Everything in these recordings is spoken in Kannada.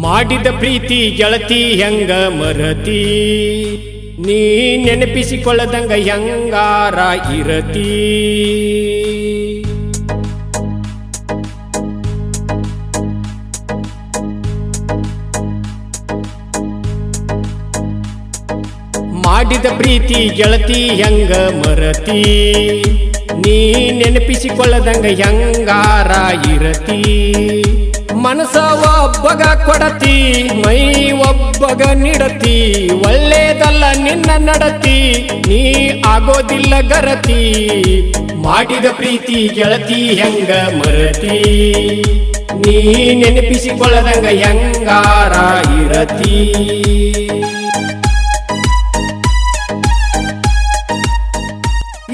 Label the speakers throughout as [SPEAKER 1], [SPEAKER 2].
[SPEAKER 1] ಮಾಡಿದ ಪ್ರೀತಿ ಗೆಳತಿ ಹೆಂಗ ಮರತಿ, ನೀ ನೆನಪಿಸಿಕೊಳ್ಳದಂಗ ಹೆಂಗಾರ ಇರತಿ. ಮಾಡಿದ ಪ್ರೀತಿ ಗೆಳತಿ ಹೆಂಗ ಮರತಿ, ನೀ ನೆನಪಿಸಿಕೊಳ್ಳದಂಗ ಹೆಂಗಾರ ಇರತಿ. ಮನಸ ಒಬ್ಬಗ ಕೊಡತಿ, ಮೈ ಒಬ್ಬಗ ನಿಡತಿ, ಒಳ್ಳೇದಲ್ಲ ನಿನ್ನ ನಡತಿ, ನೀ ಆಗೋದಿಲ್ಲ ಗರತಿ. ಮಾಡಿದ ಪ್ರೀತಿ ಗೆಳತಿ ಹೆಂಗ ಮರತಿ, ನೀ ನೆನಪಿಸಿಕೊಳ್ಳದಂಗ ಹೆಂಗಾರ ಇರತಿ.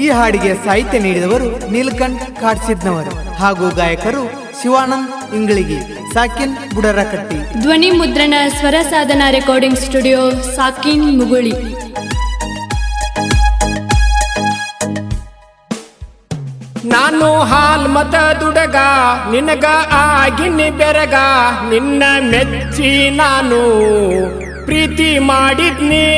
[SPEAKER 2] ಈ ಹಾಡಿಗೆ ಸಾಹಿತ್ಯ ನೀಡಿದವರು ನೀಲಕಂಠ್ ಕಾಡ್ಸಿದ್ನವರು ಹಾಗೂ ಗಾಯಕರು ಶಿವಾನಂದ್ ಇಂಗಳಿಗೆ, ಸಾಕಿನ್ ಬುಡರಕಟ್ಟಿ.
[SPEAKER 3] ಧ್ವನಿ ಮುದ್ರಣ ಸ್ವರ ಸಾಧನಾ ರೆಕಾರ್ಡಿಂಗ್ ಸ್ಟುಡಿಯೋ, ಸಾಕಿನ್ ಮುಗುಳಿ.
[SPEAKER 1] ನಾನು ಹಾಲ್ ಮತ ದುಡಗ, ನಿನಗ ಆಗಿನಿ ಬೆರಗ, ನಿನ್ನ ಮೆಚ್ಚಿ ನಾನು ಪ್ರೀತಿ ಮಾಡಿದ್ನಿ.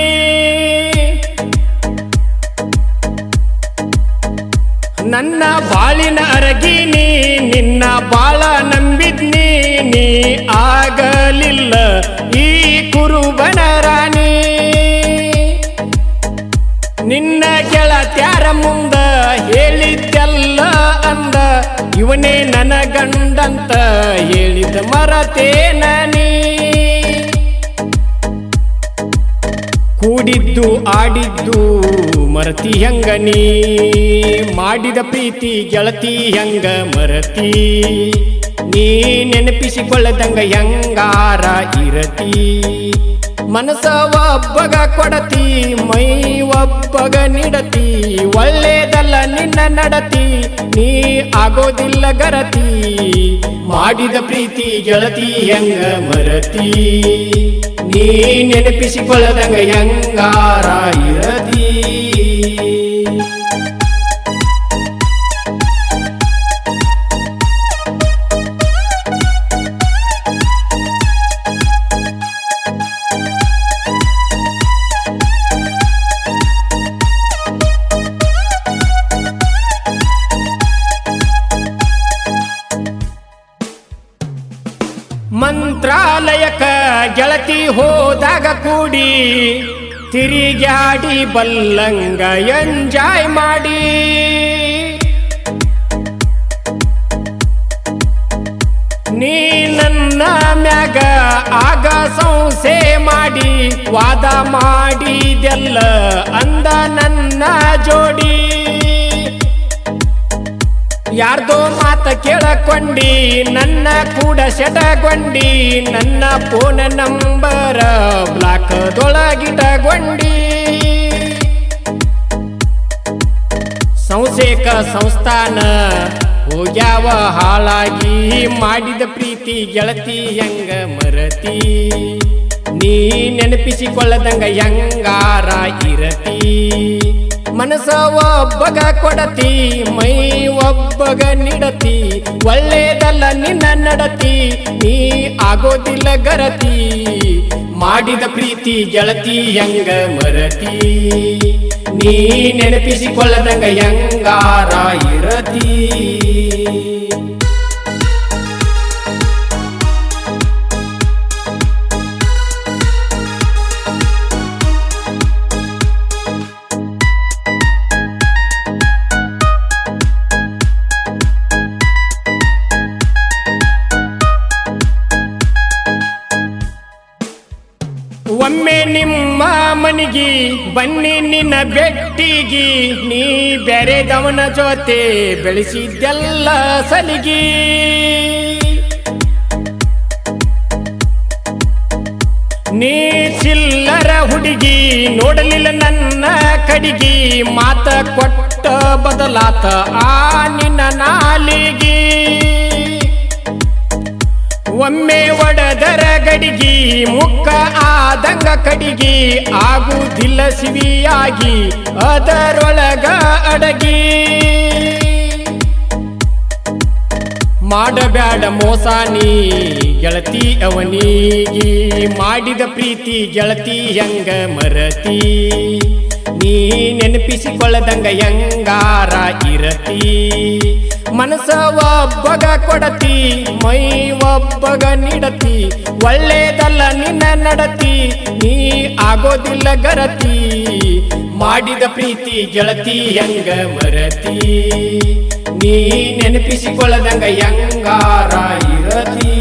[SPEAKER 1] ನನ್ನ ಬಾಳಿನ ಅರಗಿನಿ, ನಿನ್ನ ಬಾಳ ನಂಬಿದ್ನಿ, ನೀ ಆಗಲಿಲ್ಲ ಈ ಕುರುಬನ ರಾಣಿ. ನಿನ್ನ ಗೆಳತ್ಯಾರ ಮುಂದ ಹೇಳಿದ್ದೆಲ್ಲ ಅಂದ, ಇವನೇ ನನ್ನ ಗಂಡಂತ ಹೇಳಿದ ಮರತೇನ ನೀ. ಕೂಡಿದ್ದು ಆಡಿದ್ದು ಮರತಿ ಹೆಂಗ ನೀ, ಮಾಡಿದ ಪ್ರೀತಿ ಗೆಳತಿ ಹೆಂಗ ಮರತಿ, ನೀ ನೆನಪಿಸಿಕೊಳ್ಳದಂಗ ಹೆಂಗಾರ ಇರತಿ. ಮನಸ ಒಬ್ಬಗ ಕೊಡತಿ, ಮೈ ಒಬ್ಬಗ ನಿಡತಿ, ಒಳ್ಳೇದಲ್ಲ ನಿನ್ನ ನಡತಿ, ನೀ ಆಗೋದಿಲ್ಲ ಗರತಿ. ಮಾಡಿದ ಪ್ರೀತಿ ಗೆಳತಿ ಹೆಂಗ ಮರತಿ, ನೀ ನೆನಪಿಸಿಕೊಳ್ಳದಂಗ ಹೆಂಗಾರ ಇರತಿ. ಮಂತ್ರಾಲಯಕ ಗೆಳತಿ ಹೋದಾಗ ಕೂಡಿ, ತಿರುಗಾಡಿ ಬಲ್ಲಂಗ ಎಂಜಾಯ್ ಮಾಡಿ. ನೀ ನನ್ನ ಮ್ಯಾಗ ಆಗ ಸಂಸೆ ಮಾಡಿ, ವಾದ ಮಾಡಿದೆಲ್ಲ ಅಂದ ನನ್ನ ಜೋಡಿ. ಯಾರ್ದೋ ಮಾತ ಕೇಳಕೊಂಡಿ, ನನ್ನ ಕೂಡ ಸೆಟಗೊಂಡಿ, ನನ್ನ ಫೋನ್ ನಂಬರ ಬ್ಲಾಕ್ದೊಳಗಿಟಗೊಂಡಿ. ಸಂಸೇಕ ಸಂಸ್ಥಾನ ಹೋಗ್ಯಾವ ಹಾಳಾಗಿ, ಮಾಡಿದ ಪ್ರೀತಿ ಗೆಳತಿ ಹೆಂಗ ಮರತಿ, ನೀ ನೆನಪಿಸಿಕೊಳ್ಳದಂಗ ಹೆಂಗಾರ ಇರತಿ. ಮನಸ ಒಬ್ಬಗ ಕೊಡತಿ, ಮೈ ಒಬ್ಬಗ ನಿಡತಿ, ಒಳ್ಳೇದಲ್ಲ ನಿನ್ನ ನಡತಿ, ನೀ ಆಗೋದಿಲ್ಲ ಗರತಿ. ಮಾಡಿದ ಪ್ರೀತಿ ಗೆಳತಿ ಹೆಂಗ ಮರತಿ, ನೀ ನೆನಪಿಸಿಕೊಳ್ಳದಂಗ ಹೆಂಗಾರ ಇರತಿ. ಒಮ್ಮೆ ನಿಮ್ಮ ಮನಿಗಿ ಬನ್ನಿ ನಿನ್ನ ಬೆಟ್ಟಿಗಿ, ನೀ ಬೆರೆದವನ ಜೊತೆ ಬೆಳೆಸಿದ್ದೆಲ್ಲ ಸಲಿಗಿ. ನೀ ಚಿಲ್ಲರ ಹುಡುಗಿ ನೋಡಲಿಲ್ಲ ನನ್ನ ಕಡಿಗಿ, ಮಾತ ಕೊಟ್ಟ ಬದಲಾತ ಆ ನಿನ್ನ ನಾಲಿಗಿ ಒಮ್ಮೆ ಒಡೆದರ ಗಡಿಗಿ ಮುಕ್ಕ ಆದಂಗ ಕಡಿಗಿ ಆಗುವುದಿಲ್ಲ ಸಿವಿಯಾಗಿ ಅದರೊಳಗ ಅಡಗಿ ಮಾಡಬ್ಯಾಡ ಮೋಸ ನೀ ಗೆಳತಿ ಅವನಿಗಿ ಮಾಡಿದ ಪ್ರೀತಿ ಗೆಳತಿ ಹೆಂಗ ಮರತಿ ನೀ ನೆನಪಿಸಿಕೊಳ್ಳದಂಗ ಹೆಂಗಾರ ಇರತಿ ಮನಸ ಒಬ್ಬಗ ಕೊಡತಿ ಮೈ ಒಬ್ಬಗ ನೀಡತಿ ಒಳ್ಳೇದಲ್ಲ ನಿನ್ನ ನಡತಿ ನೀ ಆಗೋದಿಲ್ಲ ಗರತಿ ಮಾಡಿದ ಪ್ರೀತಿ ಗೆಳತಿ ಹೆಂಗ ಮರತಿ ನೀ ನೆನಪಿಸಿಕೊಳ್ಳದಂಗ ಹೆಂಗಾರ ಇರತಿ